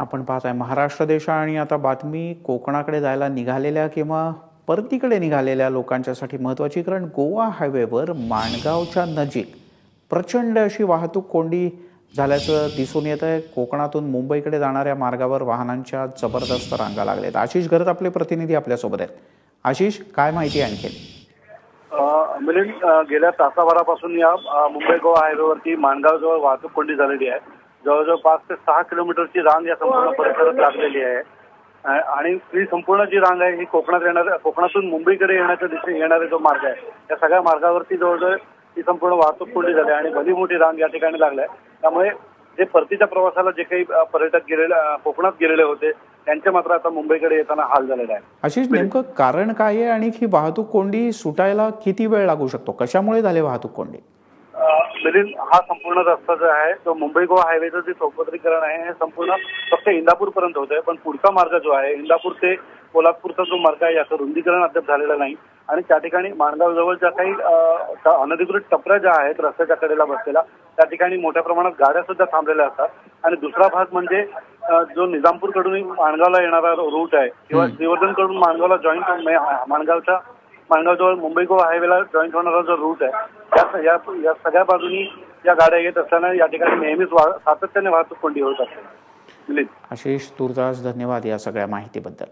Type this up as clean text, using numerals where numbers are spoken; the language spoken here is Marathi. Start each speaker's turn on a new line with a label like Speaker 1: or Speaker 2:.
Speaker 1: आपण पाहताय महाराष्ट्र देश आणि आता बातमी कोकणाकडे जायला निघालेल्या किंवा परतीकडे निघालेल्या लोकांच्यासाठी महत्त्वाची, कारण गोवा हायवेवर माणगावच्या नजीक प्रचंड अशी वाहतूक कोंडी झाल्याचं दिसून येत आहे। कोकणातून मुंबईकडे जाणाऱ्या मार्गावर वाहनांच्या जबरदस्त रांगा लागल्यात। आशिष घरत आपले प्रतिनिधी आपल्यासोबत आहेत। आशिष, काय माहिती आहे आणखी?
Speaker 2: मिलिंद, गेल्या तासाभरापासून या मुंबई गोवा हायवेवरती माणगावजवळ वाहतूक कोंडी झालेली आहे। जवळजवळ 5 ते 6 किलोमीटरची रांग या संपूर्ण परिसरात लागलेली आहे आणि ही संपूर्ण जी रांग आहे ही कोकणातून मुंबईकडे येण्याच्या दिशेने येणारा जो मार्ग आहे या सगळ्या मार्गावरती जवळजवळ ही संपूर्ण वाहतूक कोंडी झाली आणि भली मोठी रांग या ठिकाणी लागल्या। त्यामुळे जे परतीच्या प्रवासाला जे काही पर्यटक कोकणात गेलेले होते त्यांचे मात्र आता मुंबईकडे येताना हाल झालेला आहे।
Speaker 1: आशिष, नेमकं कारण काय आहे आणि ही वाहतूक कोंडी सुटायला किती वेळ लागू शकतो? कशामुळे झाले वाहतूक कोंडी?
Speaker 2: मिलिंद, हा संपूर्ण रस्ता जो आहे तो मुंबई गोवा हायवेचं जे चौपदरीकरण आहे हे संपूर्ण फक्त इंदापूर पर्यंत होत आहे, पण पुढचा मार्ग जो आहे इंदापूर ते कोल्हापूरचा जो मार्ग आहे याचं रुंदीकरण अद्याप झालेलं नाही आणि त्या ठिकाणी माणगाव जवळच्या काही अनधिकृत टपऱ्या ज्या आहेत रस्त्याच्या कडेला बसलेल्या त्या ठिकाणी मोठ्या प्रमाणात गाड्या सुद्धा थांबलेल्या असतात आणि दुसरा भाग म्हणजे जो निजामपूरकडून माणगावला येणारा रूट आहे किंवा श्रीवर्धनकडून माणगावला माणगावजवळ मुंबई गोवा हायवेला जॉईंट होणारा जो रूट आहे या सगळ्या बाजूनी या गाड्या येत असताना या ठिकाणी नेहमीच सातत्याने वाहतूक कोंडी होत असते।
Speaker 1: आशिष तुर्तास, धन्यवाद या सगळ्या माहितीबद्दल।